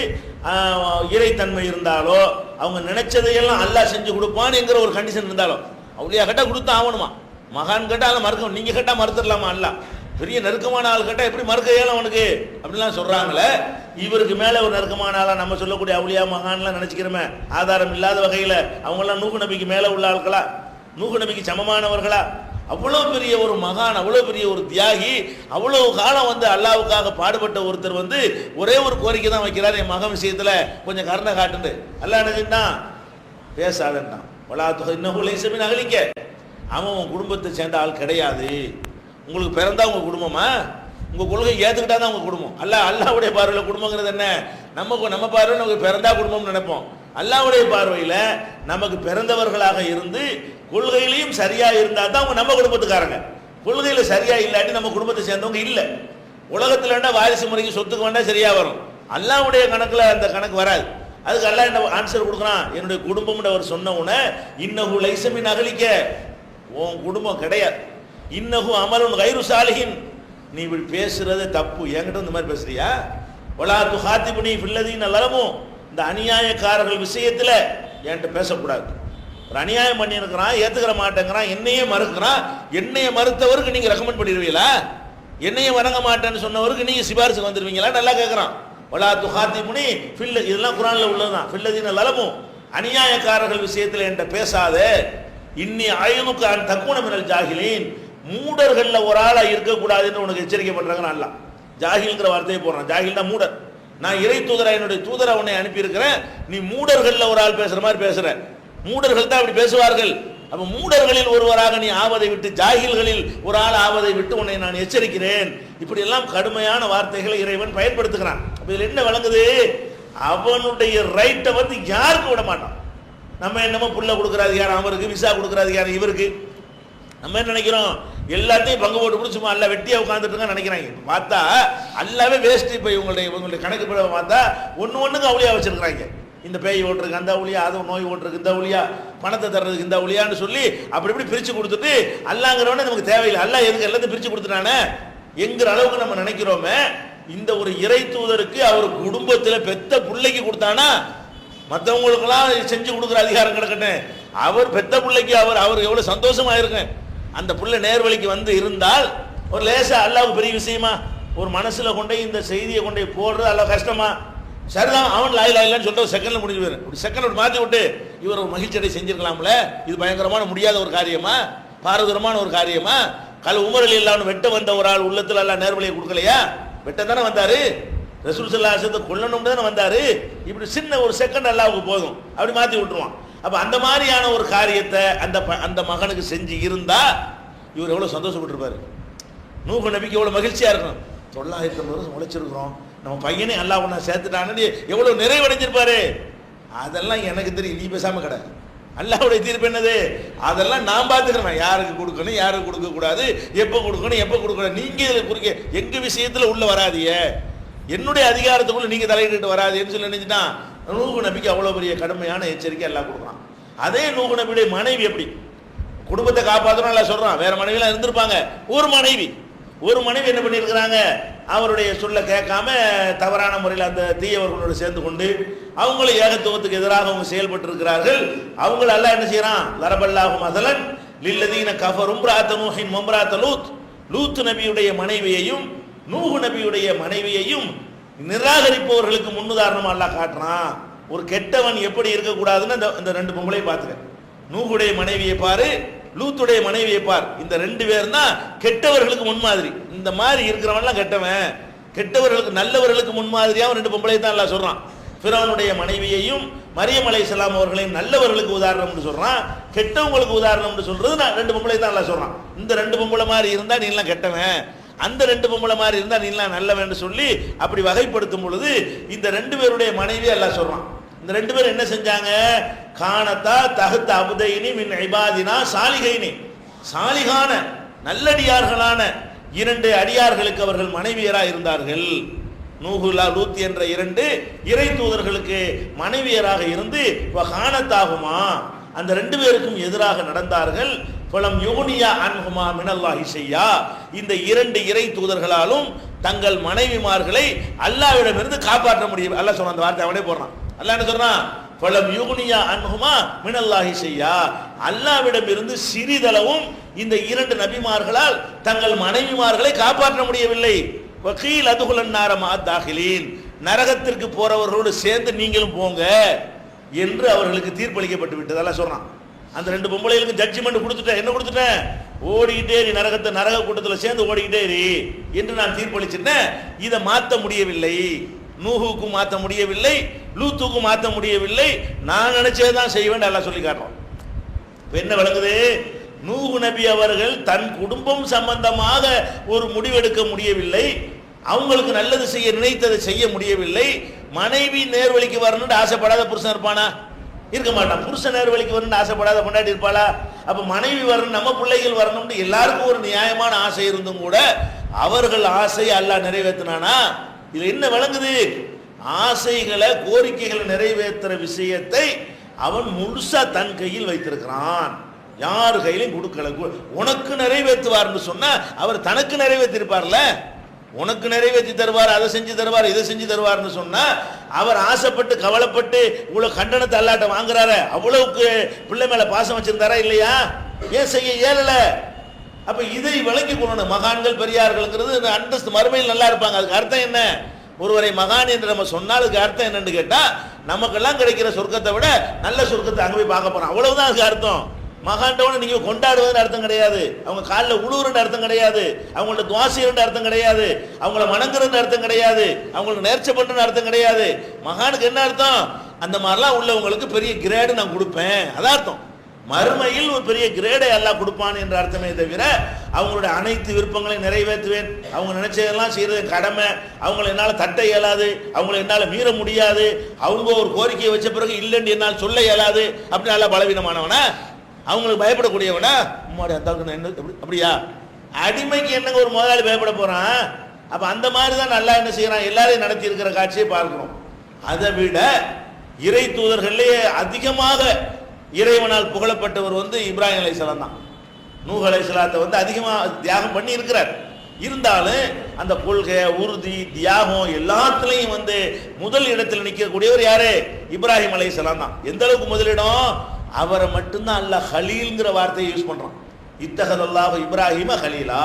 இறைத்தன்மை இருந்தாலோ, அவங்க நினைச்சதையெல்லாம் அல்லாஹ் செஞ்சு கொடுப்பான்னு என்கிற ஒரு கண்டிஷன் இருந்தாலும், அவளியா கேட்டால் கொடுத்தா ஆகணுமா? மகான் கேட்டால் மறுக்கணும், நீங்கள் கேட்டால் மறுத்துடலாமா? அல்ல பெரிய நெருக்கமான ஆள் கேட்டால் எப்படி மறுக்க இயலும் அவனுக்கு அப்படிலாம் சொல்கிறாங்களே. இவருக்கு மேலே ஒரு நெருக்கமான ஆளாக நம்ம சொல்லக்கூடிய அவுலியா மகான்லாம் நினச்சிக்கிறோமே, ஆதாரம் இல்லாத வகையில் அவங்களாம் நூஹ் நபிக்கு மேலே உள்ள ஆட்களா, நூஹ் நபிக்கு சமமானவர்களா? அவ்வளோ பெரிய ஒரு மகான், அவ்வளோ பெரிய ஒரு தியாகி, அவ்வளோ காலம் அல்லாவுக்காக பாடுபட்ட ஒருத்தர் ஒரே ஒரு கோரிக்கை தான் வைக்கிறார், என் மகன் விஷயத்தில் கொஞ்சம் கருணை காட்டுண்டு. அல்லாஹ் என்ன செஞ்சான்? பேசாதன்ட்டான். இன்னும் அகலிக்க, அவன் உன் குடும்பத்தை சேர்ந்த ஆள் கிடையாது. உங்களுக்கு பிறந்தா உங்க குடும்பமா? உங்க கொள்கை ஏத்துக்கிட்டா தான் உங்க குடும்பம். அல்லாஹ்வுடைய பார்வையில் குடும்பங்கிறது என்ன? நம்ம பார்வையில் நமக்கு பிறந்தா குடும்பம்னு நினைப்போம். அல்லாஹ்வுடைய பார்வையில் நமக்கு பிறந்தவர்களாக இருந்து கொள்கையிலையும் சரியா இருந்தா தான் அவங்க நம்ம குடும்பத்துக்காரங்க. கொள்கையில சரியா இல்லாட்டி நம்ம குடும்பத்தை சேர்ந்தவங்க இல்லை. உலகத்தில் வேண்டா வாரிசு முறைக்கு சொத்துக்கு வேண்டா சரியா வரும், அல்லாஹ்வுடைய கணக்கில் அந்த கணக்கு வராது. அதுக்கு அல்லாஹ் என்ன ஆன்சர் கொடுக்குறான்? என்னுடைய குடும்பம்னு அவர் சொன்ன உடனே, இன்னஹு லைஸ மின் அகலிக்க, உன் குடும்பம் கிடையாது. இன்னஹு அமலுன் கைரு சாலிஹின், நீ இப்படி பேசுறது தப்பு, என்கிட்ட இந்த மாதிரி பேசுறியா? வலா துஹாத்திபுனி ஃபில்லதீன லலமு, இந்த அநியாயக்காரர்கள் விஷயத்தில் என்கிட்ட பேசக்கூடாது. ஒரு அநியாயம் பண்ணியிருக்கிறான், ஏற்றுக்கிற மாட்டேங்கிறான், என்னையே மறுக்கிறான். என்னைய மறுத்தவருக்கு நீங்கள் ரெக்கமெண்ட் பண்ணிடுவீங்களா? என்னையே வணங்க மாட்டேன்னு சொன்னவருக்கு நீங்கள் சிபாரிசு வந்துடுவீங்களா? நல்லா கேட்குறான். வலா துஹாத்திபுனி ஃபில், இதெல்லாம் குரானில் உள்ளதுதான். ஃபில்லதீன லலமு, அநியாயக்காரர்கள் விஷயத்தில் என்கிட்ட பேசாதே. இன்னி அயனுக்கு அன் தக்குன மினல் ஜாஹிலீன், மூடர்களில் ஒரு ஆளாக இருக்கக்கூடாதுன்னு உனக்கு எச்சரிக்கை பண்ணுறாங்க. அல்ல ஜாஹில்ங்கிற வார்த்தையை போடுறான். ஜாஹில்னா மூடர். நான் இறை தூதரா, என்னுடைய தூதரா உன்னை அனுப்பியிருக்கிறேன், நீ மூடர்களில் ஒரு ஆள் பேசுகிற மாதிரி பேசுகிற. மூடர்கள் தான் அப்படி பேசுவார்கள். அப்போ மூடர்களில் ஒருவராக நீ ஆவதை விட்டு, ஜாஹில்களில் ஒரு ஆள் ஆவதை விட்டு உன்னை நான் எச்சரிக்கிறேன். இப்படி எல்லாம் கடுமையான வார்த்தைகளை இறைவன் பயன்படுத்துகிறான். அப்போ இதில் என்ன விளங்குது? அவனுடைய ரைட்டை யாருக்கு விட மாட்டான். நம்ம என்னமோ புள்ள கொடுக்குறாது யார் அவருக்கு, விசா கொடுக்குறாது யார் இவருக்கு. நம்ம என்ன நினைக்கிறோம்? எல்லாத்தையும் பங்கு போட்டு கூட சும்மா அல்ல வெட்டியா உட்காந்துட்டு நினைக்கிறாங்க. பார்த்தா அல்லாவே வேஸ்ட். இப்போ இவங்களுடைய கணக்கு பார்த்தா ஒன்றுக்கு அவுளியா வச்சிருக்கிறாங்க. இந்த பேய் ஓட்டுருக்கு அந்த அவுளியா, அது நோய் ஓட்டுருக்கு இந்த அவுளியா, பணத்தை தர்றதுக்கு இந்த அவுளியான்னு சொல்லி அப்படி இப்படி பிரித்து கொடுத்துட்டு, அல்லாங்கிறவனே நமக்கு தேவையில்லை, அல்லா எதுக்கு எல்லாத்தையும் பிரித்து கொடுத்துட்டானே என்கிற அளவுக்கு நம்ம நினைக்கிறோமே. இந்த ஒரு இறை தூதருக்கு அவர் குடும்பத்தில் பெத்த பிள்ளைக்கு கொடுத்தானா, மற்றவங்களுக்கெல்லாம் செஞ்சு கொடுக்குற அதிகாரம் கிடக்கட்டும். அவர் பெத்த பிள்ளைக்கு அவர் எவ்வளோ சந்தோஷமா இருக்கு. அந்த பிள்ளை நேர்வழிக்கு இருந்தால் ஒரு லேசா அல்லாவுக்கு பெரிய விஷயமா? ஒரு மனசுல கொண்டே இந்த செய்தியை கொண்டே போடுறது அல்ல கஷ்டமா? சரிதான், அவன் லாயிலா இல்லைன்னு சொல்லிட்டு ஒரு செகண்ட்ல முடிஞ்சு போயிரு. ஒரு செகண்ட் மாற்றி விட்டு இவர் ஒரு மகிழ்ச்சியடை செஞ்சிருக்கலாம்ல. இது பயங்கரமான முடியாத ஒரு காரியமா? பாரதூரமான ஒரு காரியமா? உமர் இல்லாமல் வெட்ட வந்த ஒரு ஆள் உள்ளத்துல எல்லாம் நேர்வழியை கொடுக்கலையா? வெட்ட தானே வந்தாரு. ரசூல் ஸல்லல்லாஹு அலைஹி வஸல்லம் கொல்லணும் தானே வந்தாரு. இப்படி சின்ன ஒரு செகண்ட் அல்லாஹ்வுக்கு போதும், அப்படி மாற்றி விட்டுருவான். அப்ப அந்த மாதிரியான ஒரு காரியத்தை அந்த மகனுக்கு செஞ்சு இருந்தா இவர் எவ்வளவு சந்தோஷப்பட்டிருப்பாரு. நூஹ் நபிக்கு எவ்வளவு மகிழ்ச்சியா இருக்கும். 950 வருஷம் உழைச்சிருக்கிறோம், நம்ம பையனே அல்லாஹ் ஒண்ணா சேர்த்துட்டான்னு எவ்வளவு நிறைவடைஞ்சிருப்பாரு. அதெல்லாம் எனக்கு தெரியும், நீ பேசாம கடை. அல்லாஹ்வுடைய தீர்ப்பு என்னது? அதெல்லாம் நான் பார்த்துக்கிறேன். யாருக்கு கொடுக்கணும், யாருக்கு கொடுக்க கூடாது, எப்போ கொடுக்கணும், எப்போ கொடுக்கணும், நீங்க இதில் குறிக்க எங்க விஷயத்துல உள்ள வராதிய, என்னுடைய அதிகாரத்துக்குள்ள நீங்க தலையிட்டு வராதுன்னு சொல்லி நினைச்சுட்டான். நூஹ் நபிக்கு அவ்வளோ பெரிய கடுமையான எச்சரிக்கை எல்லாம் கொடுக்குறான். அதே நூஹ் நபியுடைய மனைவி எப்படி குடும்பத்தை காப்பாற்றணும் எல்லாம் சொல்றான். வேற மனைவிலாம் இருந்திருப்பாங்க. ஒரு மனைவி என்ன பண்ணியிருக்கிறாங்க? அவருடைய சொல்ல கேட்காம தவறான முறையில் அந்த தீயவர்களோடு சேர்ந்து கொண்டு அவங்கள ஏகத்துவத்துக்கு எதிராக அவங்க செயல்பட்டு இருக்கிறார்கள். அவங்கள எல்லாம் என்ன செய்யறான்? லரபல்லாஹு மஸலன் லில்லதீன கஃபரும் இம்ராஅத நூஹின் வம்ராஅத லூத், லூத் நபியுடைய மனைவியையும் நூஹ் நபியுடைய மனைவியையும் நிராகரிப்பவர்களுக்கு முன்னுதாரணமா அல்லாஹ் காட்டுறான். ஒரு கெட்டவன் எப்படி இருக்கக்கூடாதுன்னு இந்த ரெண்டு பொம்பளை பார்த்துக்க. நூஹுடைய மனைவியை பாரு, லூத்துடைய மனைவியை பார். இந்த ரெண்டு பேரும் தான் கெட்டவர்களுக்கு முன்மாதிரி. இந்த மாதிரி இருக்கிறவன்லாம் கெட்டவன். கெட்டவர்களுக்கு நல்லவர்களுக்கு முன்மாதிரியாக ரெண்டு பொம்பளை தான் எல்லாம் சொல்றான். ஃபிரௌனுடைய மனைவியையும் மரியம் அலைஹிஸ்ஸலாம் அவர்களையும் நல்லவர்களுக்கு உதாரணம்னு சொல்றான், கெட்டவங்களுக்கு உதாரணம்னு சொல்றது ரெண்டு பொம்பளை தான் எல்லாம் சொல்றான். இந்த ரெண்டு பொம்பளை மாதிரி இருந்தா நீ எல்லாம் கெட்டவன், அந்த ரெண்டு பொம்பளை மாதிரி இருந்தா நீ எல்லாம் நல்லவன் சொல்லி அப்படி வகைப்படுத்தும் பொழுது இந்த ரெண்டு பேருடைய மனைவி எல்லாம் சொல்றான். இந்த ரெண்டு பேரும் என்ன செஞ்சாங்க? கானத்தா தஹ்த அபுதைனி மின் இபாதினா சாலிகைனி, சாலிகான நல்லடியார்களான இரண்டு அடியார்களுக்கு அவர்கள் மனைவியராக இருந்தார்கள். நூஹுலா லூத் என்ற இரண்டு இறை தூதர்களுக்கு மனைவியராக இருந்து கானத்தாகுமா, அந்த ரெண்டு பேருக்கும் எதிராக நடந்தார்கள். ஃபலம் யுக்னியா அன்ஹுமா மினல்லாஹி ஷையா, இந்த இரண்டு இறை தூதர்களாலும் தங்கள் மனைவிமார்களை அல்லாஹ்விடமிருந்து காப்பாற்ற முடியும். அல்லாஹ் சொன்ன அந்த வார்த்தை அவனே போடுறான். அல்லாஹ் என்ன சொல்றான்? ஃபலம் யுக்னியா அன்ஹுமா மினல்லாஹி ஷையா, அல்லாஹ்விடமிருந்து சிறிதளவும் இந்த இரண்டு நபிமார்களால் தங்கள் மனைவிமார்களை காப்பாற்ற முடியவில்லை. வகீல் அதுகுலன் நார மாத்தாகிலீன், நரகத்திற்கு போறவர்களோடு சேர்ந்து நீங்களும் போங்க என்று அவர்களுக்கு தீர்ப்பளிக்கப்பட்டு விட்டது. அல்லாஹ் சொல்றான். அந்த ரெண்டு பொம்பளைகளுக்கு ஜட்ஜ்மெண்ட் கொடுத்துட்டேன். என்ன கொடுத்துட்டேன்? ஓடிக்கிட்டே நீ நரக கூட்டத்தில் சேர்ந்து ஓடிக்கிட்டே என்று நான் தீர்ப்பளிச்சிட்டேன். இதை மாற்ற முடியவில்லை. நூஹுக்கும் மாற்ற முடியவில்லை, லூத்துக்கும் மாற்ற முடியவில்லை. நான் நினைச்சதான் செய்வேன் எல்லாம் சொல்லி காட்டுறோம். என்ன விளங்குது? நூஹு நபி அவர்கள் தன் குடும்பம் சம்பந்தமாக ஒரு முடிவெடுக்க முடியவில்லை. அவங்களுக்கு நல்லது செய்ய நினைத்ததை செய்ய முடியவில்லை. மனைவி நேர்வழிக்கு வரணும்னு ஆசைப்படாத புருஷன் இருப்பானா? இருக்க மாட்டான். புருஷன் நேர்வழிக்கு வரணும்னு ஆசைப்படாத கொண்டாடி இருப்பாளா? அப்ப மனைவி வரணும், நம்ம பிள்ளைகள் வரணும்னு எல்லாருக்கும் ஒரு நியாயமான ஆசை இருந்தும் கூட அவர்கள் ஆசையை அல்லாஹ் நிறைவேற்றினானா? இதுல என்ன விளங்குது? ஆசைகளை கோரிக்கைகளை நிறைவேற்றுற விஷயத்தை அவன் முழுசா தன் கையில் வைத்திருக்கிறான். யார் கையிலும் கொடுக்கல. உனக்கு நிறைவேற்றுவார்னு சொன்னா அவர் தனக்கு நிறைவேற்றிருப்பார்ல. உனக்கு நிறைவேற்றி தருவார், அதை செஞ்சு தருவார், இதை செஞ்சு தருவார்னு சொன்னா அவர் ஆசைப்பட்டு கவலைப்பட்டு இவ்வளவு கண்டனத்தை அல்லாட்ட வாங்குறாரு. அவ்வளவுக்கு பிள்ளை மேல பாசம் வச்சிருந்தாரா இல்லையா? ஏன் செய்ய இயலல? அப்ப இதை விளங்கி கொள்ளணும். மகான்கள் பெரியார்கள்ங்கிறது அந்தஸ்து மறுமையில் நல்லா இருப்பாங்க. அதுக்கு அர்த்தம் என்ன? ஒருவரை மகான் என்று நம்ம சொன்னால் அதுக்கு அர்த்தம் என்னன்னு கேட்டா, நமக்கெல்லாம் கிடைக்கிற சொர்க்கத்தை விட நல்ல சொர்க்கத்தை அங்கே போய் பார்க்க போறோம், அவ்வளவுதான் அதுக்கு அர்த்தம். மகான்டவனை நீங்க கொண்டாடுவதுன்னு அர்த்தம் கிடையாது, அவங்க காலில் உழுவுறன்னு அர்த்தம் கிடையாது, அவங்களோட துவாசின்னு அர்த்தம் கிடையாது, அவங்கள வணங்குறன்னு அர்த்தம் கிடையாது, அவங்களுக்கு நேர்ச்சை பண்றன்னு அர்த்தம் கிடையாது. மகானுக்கு என்ன அர்த்தம்? அந்த மாதிரிலாம் உள்ளவங்களுக்கு பெரிய கிரேடு நான் கொடுப்பேன், அதான் அர்த்தம். மறுமையில் ஒரு பெரிய கிரேடை எல்லாம் கொடுப்பான் என்ற அர்த்தமே தவிர அவங்களுடைய அனைத்து விருப்பங்களையும் நிறைவேற்றுவேன், அவங்க நினைச்சதெல்லாம் செய்யறது கடமை, அவங்களை என்னால் தட்ட இயலாது, அவங்களை என்னால் மீற முடியாது, அவங்க ஒரு கோரிக்கையை வச்ச பிறகு இல்லைன்னு என்னால் சொல்ல இயலாது, அப்படி நல்லா பலவீனமானவனா, அவங்களுக்கு பயப்படக்கூடியவனா? என்ன அப்படியா? அடிமைக்கு என்னங்க ஒரு முதலாளி பயப்பட போறான்? அப்ப அந்த மாதிரி தான் நல்லா என்ன செய்யறான், எல்லாரையும் நடத்தி இருக்கிற காட்சியை பார்க்கிறோம். அதை விட இறை தூதர்களே அதிகமாக இறைவனால் புகழப்பட்டவர் இப்ராஹிம் அலைஹிஸ்ஸலாம் தான். நூஹ் அலைஹிஸ்ஸலாத்தை அதிகமாக தியாகம் பண்ணி இருக்கிறார். இருந்தாலும் அந்த கொள்கை, உறுதி, தியாகம் எல்லாத்துலையும் முதல் இடத்தில் நிற்கக்கூடியவர் யாரு? இப்ராஹிம் அலைஹிஸ்ஸலாம் தான். எந்த அளவுக்கு முதலிடம்? அவரை மட்டும்தான் அல்லாஹ் ஹலீல்ங்கிற வார்த்தையை யூஸ் பண்றான். இத்தஹதல்லாஹு இப்ராஹிம ஹலீலா,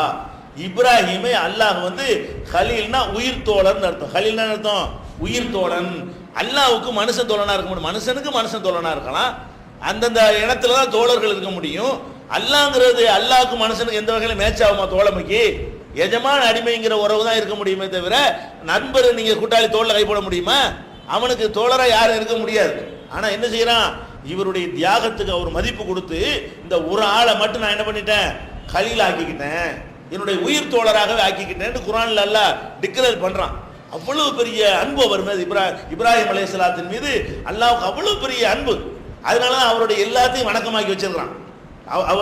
இப்ராஹிமை அல்லாஹ் ஹலீல்னா உயிர் தோழன் அர்த்தம். ஹலீல்னா அர்த்தம் உயிர் தோழன். அல்லாஹ்வுக்கு மனுஷன் தோழனா இருக்க முடியும், மனுஷனுக்கு மனுஷன் தோழனா இருக்கலாம். அந்தந்த இடத்துல தான் தோழர்கள் இருக்க முடியும். அல்லாஹ்ங்கிறது அல்லாஹ்க்கு மனுஷனுக்கு எந்த வகையில மேட்ச் ஆகுமா? தோழமைக்கு எஜமான அடிமைங்கிற உறவு தான் இருக்க முடியுமே தவிர நண்பர் நீங்க கூட்டாளி தோல்ல கை போட முடியுமா? அவனுக்கு தோழரா யாரும் இருக்க முடியாது. ஆனா என்ன செய்யறான்? இவருடைய தியாகத்துக்கு அவர் மதிப்பு கொடுத்து இந்த ஒரு ஆளை மட்டும் நான் என்ன பண்ணிட்டேன், கலீல் ஆக்கிக்கிட்டேன், என்னுடைய உயிர் தோழராகவே ஆக்கிக்கிட்டேன் குர்ஆன்ல அல்லாஹ் டிக்ளேர் பண்றான். அவ்வளவு பெரிய அன்பு அவர் மீது, இப்ராஹிம் அலைஹிஸ்ஸலாத்தின் மீது அல்லாஹ்வுக்கு அவ்வளவு பெரிய அன்பு. அதனாலதான் அவருடைய எல்லாத்தையும் வணக்கமாக்கி வச்சிருக்கான்.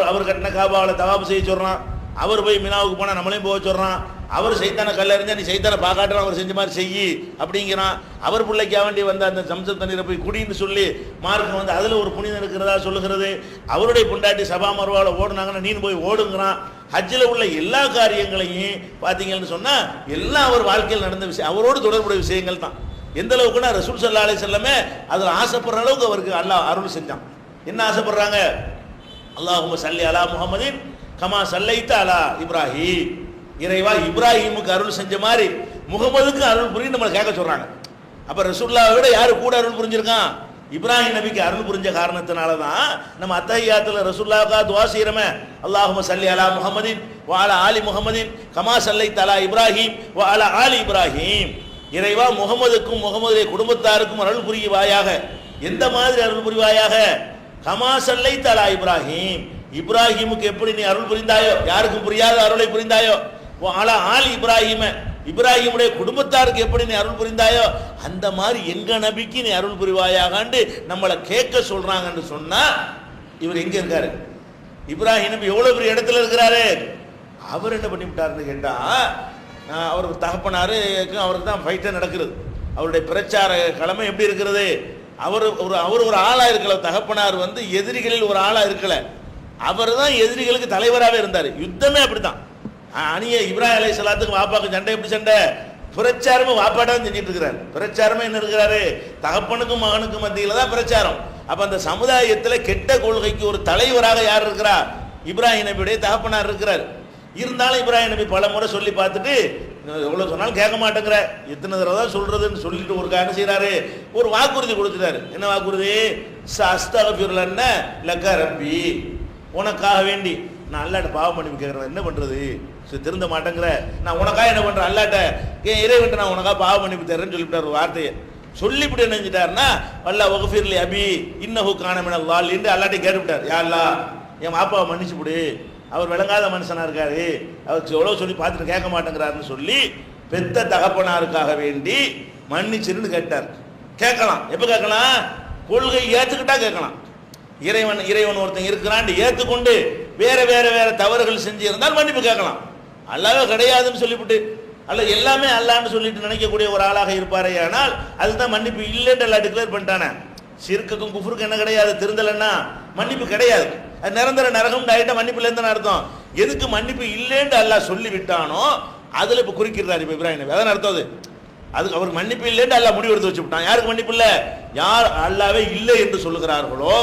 அவர் கட்டின காபாவில் தவாப் செய்ய சொல்றான், அவர் போய் மினாவுக்கு போனா நம்மளையும் போக சொல்றான், அவர் சைத்தான கல்ல எறிஞ்சா நீ சைத்தான பார்க்காட்டுறான், அவர் செஞ்ச மாதிரி செய்யி அப்படிங்கிறான். அவர் பிள்ளைக்கா வேண்டி அந்த சம்சம் தண்ணீரை போய் குடின்னு சொல்லி மார்க்கம் அதுல ஒரு புனிதம் இருக்கிறதா சொல்லுகிறது. அவருடைய பொண்டாட்டி சபா மருவாவில் ஓடுனாங்கன்னா நீ போய் ஓடுங்கிறான். ஹஜ்ஜில் உள்ள எல்லா காரியங்களையும் பார்த்தீங்கன்னு சொன்னா எல்லாம் அவர் வாழ்க்கையில் நடந்த விஷயம், அவரோடு தொடர்புடைய விஷயங்கள் தான். எந்த அளவுக்குன்னா ரசூல் ஸல்லல்லாஹு அலைஹி வஸல்லம் அதில் ஆசைப்படுற அளவுக்கு அவருக்கு அல்லாஹ் அருள் செஞ்சான். என்ன ஆசைப்படுறாங்க? அல்லாஹும்ம ஸல்லி அலா முஹம்மதின் கமா ஸல்லைத அலா இப்ராஹிம், இறைவா இப்ராஹிமுக்கு அருள் செஞ்ச மாதிரி முகமதுக்கு அருள் புரியும் நம்மளை கேட்க சொல்றாங்க. அப்ப ரசூலுல்லாஹை விட யாரு கூட அருள் புரிஞ்சிருக்கான்? இப்ராஹிம் நபிக்கு அருள் புரிஞ்ச காரணத்தினால தான் நம்ம அத்தஹியாத்துல ரசூலுல்லாஹ்வுக்கு துஆ செய்றோமே, அல்லாஹும்ம ஸல்லி அலா முஹம்மதின் வ அலா ஆலி முஹம்மதின் கமா ஸல்லைத அலா இப்ராஹிம் வ அலா ஆலி இப்ராஹிம், இறைவா முகமதுக்கும் முகமதுடைய குடும்பத்தாருக்கும் அருள் புரிவாயாக. எந்த மாதிரி அருள் புரிவாயாக? கமா ஸல்லைத அலா இப்ராஹிம், இப்ராஹிமுக்கு எப்படி நீ அருள் புரிந்தாயோ, யாருக்கும் புரியாத அருளை புரிந்தாயோ, அலா ஆலி இப்ராஹிம, இப்ராஹிமுடைய குடும்பத்தாருக்கு எப்படி நீ அருள் புரிந்தாயோ அந்த மாதிரி எங்க நபிக்கு நீ அருள் புரிவாயாகன்னு நம்மளை கேட்க சொல்றாங்கன்னு சொன்னா இவர் எங்க இருக்காரு? இப்ராஹிம் நபி எவ்வளவு பெரிய இடத்துல இருக்கிறாரு. அவர் என்ன பண்ணிவிட்டாருன்னு கேட்டா, அவருக்கு தகப்பனாரு அவருக்கு தான் ஃபைட்டே நடக்கிறது. அவருடைய பிரச்சார கடமை எப்படி இருக்கிறது? அவர் ஒரு ஆளா இருக்கல, தகப்பனார் எதிரிகளில் ஒரு ஆளா இருக்கல, அவர் தான் எதிரிகளுக்கு தலைவராகவே இருந்தார். யுத்தமே அப்படித்தான். அணிய இப்ராஹிம் அலைஹிஸ்ஸலாத்துக்கு வாப்பாக்கு சண்டை, எப்படி சண்டை? பிரச்சாரமும் வாப்பாட்டா தான் செஞ்சுட்டு இருக்கிறார். பிரச்சாரமே என்ன இருக்கிறாரு? தகப்பனுக்கும் மகனுக்கும் மத்தியில தான் பிரச்சாரம். அப்ப அந்த சமுதாயத்தில் கெட்ட கொள்கைக்கு ஒரு தலைவராக யார் இருக்கிறா? இப்ராஹிம் நபியுடைய தகப்பனார் இருக்கிறார். இருந்தாலும் இப்ராஹிம் நபி பல முறை சொல்லி பார்த்துட்டு எவ்வளவு சொன்னாலும் கேட்க மாட்டேங்கிற, எத்தனை தடவை தான் சொல்றதுன்னு சொல்லிட்டு ஒரு என்ன செய்யறாரு? ஒரு வாக்குறுதி கொடுத்துட்டாரு. என்ன வாக்குறுதி? அஸ்தக்ஃபிருல்லாஹ் லக ரப்பி, உனக்காக வேண்டி நான் அல்லாட்ட பாவம் பண்ணி கேட்கறேன், என்ன பண்றது? திருந்த மாட்டேங்கிற, நான் உனக்காக என்ன பண்றேன்? அல்லாட்ட ஏன் இறைவன்ட்ட நான் உனக்காக பாவம் பண்ணி தரேன்னு சொல்லிவிட்டார். ஒரு வார்த்தையை சொல்லிவிட்டு என்ன செஞ்சிட்டாருன்னா, வல்லா வக்ஃபிர்லி அபி இன்னஹு கான மினல் லாலின் அல்லாட்டை கேட்டுவிட்டார். யா அல்லாஹ், என் பாப்பாவை மன்னிச்சு விடு, அவர் விளங்காத மனுஷனா இருக்காரு, அவருக்கு எவ்வளவு சொல்லி பார்த்துட்டு கேட்க மாட்டேங்கிறாருன்னு சொல்லி பெத்த தகப்பனாருக்காக வேண்டி மன்னிச்சுன்னு கேட்டார். கேட்கலாம். எப்ப கேட்கலாம்? கொள்கை ஏத்துக்கிட்டா கேட்கலாம். இறைவன் ஒருத்தன் இருக்கிறான் ஏத்துக்கொண்டு வேற வேற வேற தவறுகள் செஞ்சு இருந்தால் மன்னிப்பு கேட்கலாம். அல்லாவே கிடையாதுன்னு சொல்லிவிட்டு அல்ல எல்லாமே அல்லான்னு சொல்லிட்டு நினைக்கக்கூடிய ஒரு ஆளாக இருப்பாரே, ஆனால் அதுதான் மன்னிப்பு இல்லைன்னு எல்லாம் டிக்ளேர் பண்ணிட்டானே. ஷிர்க்குக்கும் குஃப்ருக்கும் என்ன கிடையாது? திருந்தலன்னா மன்னிப்பு கிடையாது. அது நிரந்தர நரகம் டைரக்டா மன்னிப்புல இருந்து அர்த்தம். எதுக்கு மன்னிப்பு இல்லைன்னு அல்லாஹ் சொல்லி விட்டானோ அதுல இப்ப குறிக்கிறார் இப்ப இப்ராஹிம் நபி. அதான் அர்த்தம். அதுக்கு அவருக்கு மன்னிப்பு இல்லைன்னு அல்லாஹ் முடிவு எடுத்து வச்சு விட்டான். யாருக்கு மன்னிப்பு இல்லை? யார் அல்லாவே இல்லை என்று சொல்லுகிறார்களோ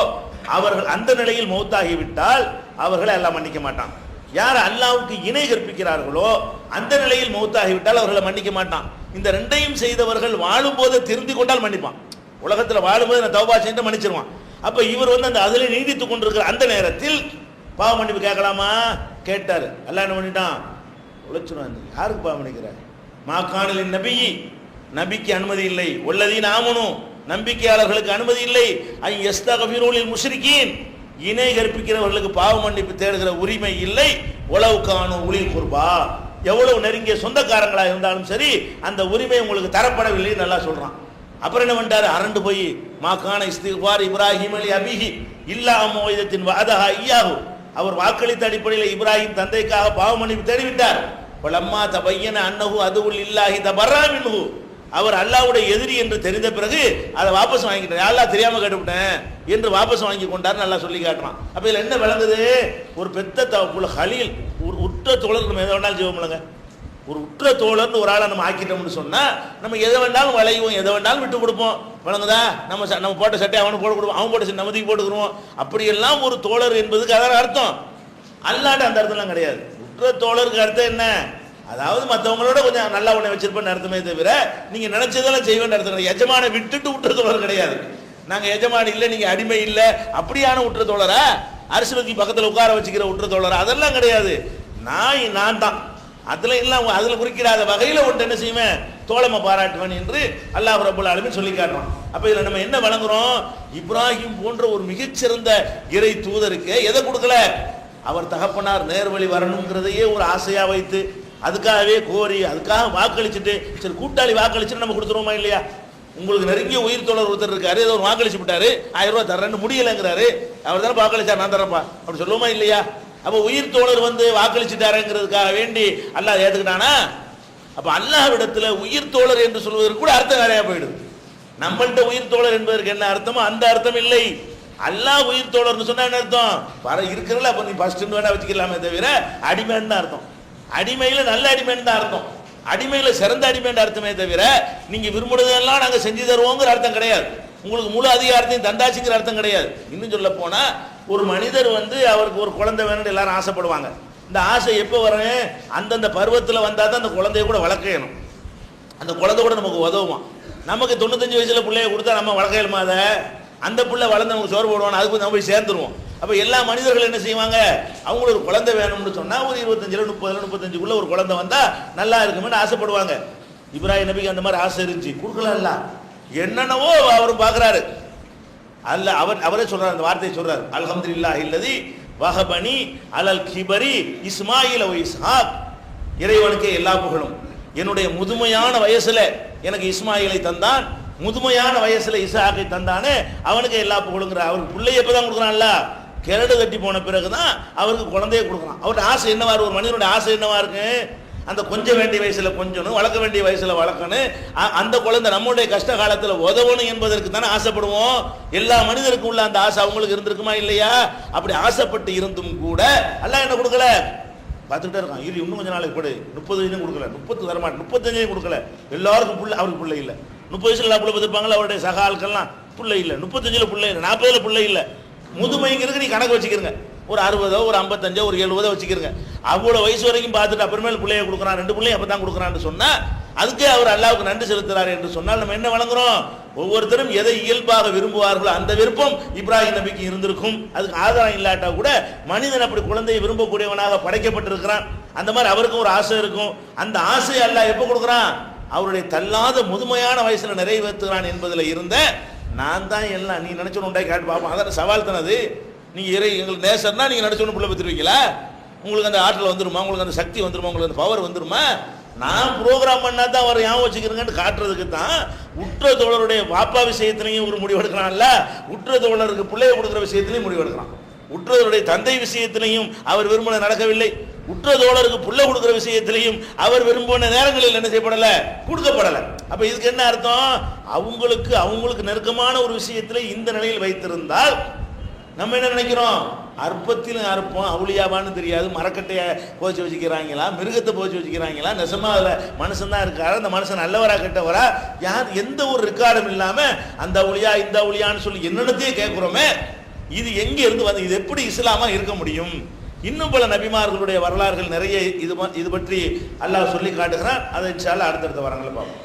அவர்கள் அந்த நிலையில் மௌத்தாகி விட்டால் அவர்களை அல்லாஹ் மன்னிக்க மாட்டான். யார் அல்லாஹ்வுக்கு இணை கற்பிக்கிறார்களோ அந்த நிலையில் மௌத்தாகி விட்டால் அவர்களை மன்னிக்க மாட்டான். இந்த ரெண்டையும் செய்தவர்கள் வாழும் போது திருந்தி கொண்டால் மன்னிப்பான். உலகத்தில் வாழும்போது நான் தௌபா செஞ்சு மன்னிச்சிருவான். அப்ப இவர் அந்த அதில் நீடித்துக் கொண்டிருக்கிற அந்த நேரத்தில் பாவ மன்னிப்பு கேட்கலாமா? கேட்டாரு. அல்லாஹ் என்ன பண்ணிட்டான்? உழைச்சிருவான். யாருக்கு பாவ மன்னிக்கிறார்? மாகாணலின் நபி, நபிக்கு அனுமதி இல்லை. உள்ளதீன் ஆமனும், நம்பிக்கையாளர்களுக்கு அனுமதி இல்லை. யஸ்தக்ஃபிரூலில் முஷ்ரிகீன், இணை கற்பிக்கிறவர்களுக்கு பாவ மன்னிப்பு தேடுகிற உரிமை இல்லை. உலவு காணும் உலில் குர்பா, எவ்வளவு நெருங்கிய சொந்தக்காரங்களா இருந்தாலும் சரி அந்த உரிமை உங்களுக்கு தரப்படவில்லை நல்லா சொல்றான். அப்புறம் என்ன பண்ணிட்டாரு? அரண்டு போய் மாகாண இஸ்திக்பார் இப்ராஹிம் அலி அபிஹி இல்லா மௌஇதத்தின் வஅதஹா இய்யாஹு, அவர் வாக்களித்த அடிப்படையில் இப்ராஹிம் தந்தைக்காக பாவ மன்னிப்பு தேடிவிட்டார். வலம்மா தபய்யன அன்னஹு அதுல் இல்லாஹி தபர்ரா மின்ஹு, அவர் அல்லாஹ்வுடைய எதிரி என்று தெரிந்த பிறகு அதை வாபஸ் வாங்கிட்டார். அல்லாஹ் தெரியாம கேட்டுவிட்டேன் என்று வாபஸ் வாங்கி கொண்டார் நல்லா சொல்லி காட்டுறான். அப்ப இதுல என்ன விளங்குது? ஒரு பெத்த தவப்புல ஹலீல், ஒரு உற்ற தோழர் நம்ம எதை வேணாலும் செய்வோம்லங்க. ஒரு உற்ற தோழர்னு ஒரு ஆளை நம்ம ஆக்கிட்டோம்னு சொன்னா நம்ம எதை வேண்டாலும் வளைவோம், எதை வேண்டாலும் விட்டு கொடுப்போம். வழங்குதா? நம்ம போட்ட சட்டை அவனுக்கு போட்டு கொடுப்போம், அவன் போட்ட சட்டை நமதிக்கு போட்டுக்கிறோம். அப்படியெல்லாம் ஒரு தோழர் என்பதுக்கு அதான் அர்த்தம். அல்லாட்ட அந்த அர்த்தம்லாம் கிடையாது. உற்ற தோழருக்கு அர்த்தம் என்ன? அதாவது மற்றவங்களோட கொஞ்சம் நல்லா உன்னை வச்சிருப்பேன்னு அர்த்தமே தவிர நீங்க நினைச்சதெல்லாம் செய்வேன்னு அர்த்தம் கிடையாது. எஜமானை விட்டுட்டு உற்ற தோழர் கிடையாது. நாங்க எஜமானி இல்லை, நீங்க அடிமை இல்லை, அப்படியான உற்ற தோழரா? அரசுக்கு பக்கத்தில் உட்கார வச்சுக்கிற உற்ற தோழரா? அதெல்லாம் கிடையாது. நான் தான் அதுல எல்லாம் அதுல குறிக்கிறாத வகையில ஒன்று என்ன செய்வேன்? தோழமை பாராட்டுவேன் என்று அல்லாஹ் ரப்பல் ஆலமீன் சொல்லி காட்டுறான். அப்ப இதுல நம்ம என்ன வழங்குறோம்? இப்ராஹிம் போன்ற ஒரு மிகச்சிறந்த இறை தூதருக்கு எதை கொடுக்கல? அவர் தகப்பனார் நேர்வழி வரணுங்கிறதையே ஒரு ஆசையா வைத்து அதுக்காகவே கோரி அதுக்காக வாக்களிச்சுட்டு, சரி கூட்டாளி வாக்களிச்சுட்டு நம்ம கொடுத்துருவோமா இல்லையா? உங்களுக்கு நெருங்கிய உயிர் தோழர் ஒருத்தர் இருக்காரு, ஏதோ ஒரு வாக்களிச்சு விட்டாரு, 1000 ரூபாய் தர்றேன்னு முடியலைங்கிறாரு, அவர் தானே வாக்களிச்சார், நான் தரப்பா அப்படி சொல்லுவோமா இல்லையா? அப்ப உயிர் தோழர் வாக்களிச்சுட்டாருங்கிறதுக்காக வேண்டி அல்லாஹ் ஏத்துக்கிட்டானா? அப்ப அல்லாஹ்விடத்துல உயிர் தோழர் என்று சொல்வதற்கு கூட அர்த்தம் நிறைய போயிடுது. நம்மள்ட்ட உயிர் தோழர் என்பதற்கு என்ன அர்த்தமோ அந்த அர்த்தம் இல்லை. அல்லாஹ் உயிர் தோழர்னு சொன்னா என்ன அர்த்தம்? இருக்கிறல அப்ப நீ ஃபர்ஸ்ட் வேணா வச்சுக்கலாமே தவிர அடிமைன்னு தான் அர்த்தம். அடிமையில நல்ல அடிமைன்னு தான் அர்த்தம். அடிமையில சிறந்த அடிமைன்ற அர்த்தமே தவிர நீங்க விரும்புறதெல்லாம் நாங்க செஞ்சு தருவோங்கிற அர்த்தம் கிடையாது. உங்களுக்கு முழு அதிகாரத்தையும் தந்தாச்சுங்கிற அர்த்தம் கிடையாது. இன்னும் சொல்ல போனா ஒரு மனிதர் அவருக்கு ஒரு குழந்தை வேணும்னு எல்லாரும் ஆசைப்படுவாங்க. இந்த ஆசை எப்போ வரும்? அந்தந்த பருவத்தில் வந்தால் தான் அந்த குழந்தைய கூட வளர்க்கணும். அந்த குழந்தை கூட நமக்கு உதவுமா. நமக்கு 95 வயசுல பிள்ளைய கொடுத்தா நம்ம வளர்க்கலுமா? அதை அந்த பிள்ளை வளர்ந்து நமக்கு சோறு போடுவான், அதுக்கு நம்ம போய் சேர்ந்துருவோம். அப்போ எல்லா மனிதர்கள் என்ன செய்வாங்க? அவங்களுக்கு ஒரு குழந்தை வேணும்னு சொன்னால் ஒரு 25 30 ஒரு குழந்தை வந்தால் நல்லா இருக்குமென்னு ஆசைப்படுவாங்க. இப்ராஹிம் நபிக்கு அந்த மாதிரி ஆசை இருந்துச்சு, கொடுக்கல. என்னென்னவோ அவரும் பார்க்குறாரு. அல்ல அவரே சொல்றாரு, அந்த வார்த்தையை சொல்றாரு, அல்ஹம்துலில்லாஹி அல்லதி வஹபனி அலல் கிபரி இஸ்மாயில் வ இஸ்ஹாக், இறைவனுக்கே எல்லா புகழும். என்னுடைய முதுமையான வயசுல எனக்கு இஸ்மாயிலை தந்தான், முதுமையான வயசுல இஸ்ஹாக்கை தந்தானே அவனுக்கு எல்லா புகழுங்கிற. அவருக்கு பிள்ளைய எப்பதான் கொடுக்குறான்ல? கிரடு கட்டி போன பிறகுதான் அவருக்கு குழந்தைய கொடுக்குறான். அவருடைய ஆசை என்னவா இருக்கு? ஒரு மனிதனுடைய ஆசை என்னவா இருக்கு? அந்த கொஞ்சம் வேண்டிய வயசுல கொஞ்சணும், வளர்க்க வேண்டிய வயசுல வளர்க்கணும், அந்த குழந்தை நம்முடைய கஷ்ட காலத்தில் உதவணும் என்பதற்கு தானே ஆசைப்படுவோம். எல்லா மனிதருக்கும் உள்ள அந்த ஆசை அவங்களுக்கு இருந்திருக்குமா இல்லையா? அப்படி ஆசைப்பட்டு இருந்தும் கூட அல்லாஹ் என்ன கொடுக்கல, பார்த்துக்கிட்டே இருக்கான். இது இன்னும் கொஞ்சம் நாளைக்கு கொடு, 30 வயசுலையும் கொடுக்கல, 30 தரமாட்டேன், 35 கொடுக்கல, எல்லாருக்கும் புள்ள, அவருக்கு பிள்ளை இல்லை. 30 வயசுல எல்லா பிள்ளை பார்த்துருப்பாங்களா, அவருடைய சக ஆட்கள்லாம் பிள்ளை இல்லை, 35 பிள்ளை இல்லை, 40 பிள்ளை இல்லை. முதுமைங்கிறதுக்கு நீ கணக்கு வச்சுக்கிறங்க, ஒரு 60, ஒரு 55, ஒரு 70 வச்சுக்கிறங்க. அவ்வளோ வயசு வரைக்கும் பார்த்துட்டு அப்புறமேல் பிள்ளைய கொடுக்குறான், 2 பிள்ளையும் அப்போ தான் கொடுக்குறான்னு சொன்னால் அதுக்கே அவர் அல்லாஹ்வுக்கு நன்றி செலுத்துறாரு என்று சொன்னால் நம்ம என்ன வழங்குறோம்? ஒவ்வொருத்தரும் எதை இயல்பாக விரும்புவார்களோ அந்த விருப்பம் இப்ராஹிம் நபிக்கு இருந்திருக்கும். அதுக்கு ஆதாரம் இல்லாட்டா கூட மனிதன் அப்படி குழந்தையை விரும்பக்கூடியவனாக படைக்கப்பட்டிருக்கிறான். அந்த மாதிரி அவருக்கும் ஒரு ஆசை இருக்கும். அந்த ஆசையை அல்லாஹ் எப்போ கொடுக்குறான்? அவருடைய தள்ளாத முதுமையான வயசுல நிறைவேற்றுகிறான் என்பதில் இருந்த நான் தான் எல்லாம் நீ நினைச்சோன்னு உண்டாய் கேட்டு பார்ப்போம். அதான் சவால் தானே அது. நீங்க எங்களுக்கு நேசர்னா நீங்க நினைச்சோன்னு பிள்ளை பெற்றுருவீங்களா? உங்களுக்கு அந்த ஆற்றல் வந்துருமா? உங்களுக்கு அந்த சக்தி வந்துருமா? உங்களுக்கு அந்த பவர் வந்துருமா? நான் ப்ரோக்ராம் பண்ணா தான் அவர் ஞாபகம் வச்சுக்கிறேங்கன்னு காட்டுறதுக்கு தான் உற்ற தோழருடைய பாப்பா விஷயத்திலையும் ஒரு முடிவு எடுக்கிறான்ல, உற்ற தோழருக்கு பிள்ளைய கொடுக்குற விஷயத்திலையும் முடிவு எடுக்கிறான். உற்றவருடைய தந்தை விஷயத்திலையும் அவர் விரும்பின நடக்கவில்லை, உற்ற தோழருக்கு புள்ள கொடுக்குற விஷயத்திலையும் அவர் விரும்பின நேரங்களில் என்ன செய்யப்படலை, கொடுக்கப்படலை. அப்ப இதுக்கு என்ன அர்த்தம்? அவங்களுக்கு நெருக்கமான ஒரு விஷயத்திலே இந்த நிலையில் வைத்திருந்தால் நம்ம என்ன நினைக்கிறோம்? அற்பத்திலும் அற்பம், அவுளியாவான்னு தெரியாது, மரக்கட்டையை போச்சு வச்சுக்கிறாங்களா, மிருகத்தை போச்சு வச்சுக்கிறாங்களா, நெசமா அதில் மனுஷன் தான் இருக்காரு, அந்த மனுஷன் நல்லவரா கெட்டவரா, யார் எந்த ஒரு ரெக்கார்டும் இல்லாமல் அந்த அவுளியா இந்த அவுளியான்னு சொல்லி என்னென்னத்தையே கேட்குறோமே, இது எங்கே இருந்து வந்து, இது எப்படி இஸ்லாமா இருக்க முடியும்? இன்னும் பல நபிமார்களுடைய வரலாறுகள் நிறைய இது பற்றி அல்லாஹ் சொல்லி காட்டுகிறான். அதை இன்ஷா அல்லாஹ் அடுத்தடுத்த வரங்களை பார்ப்போம்.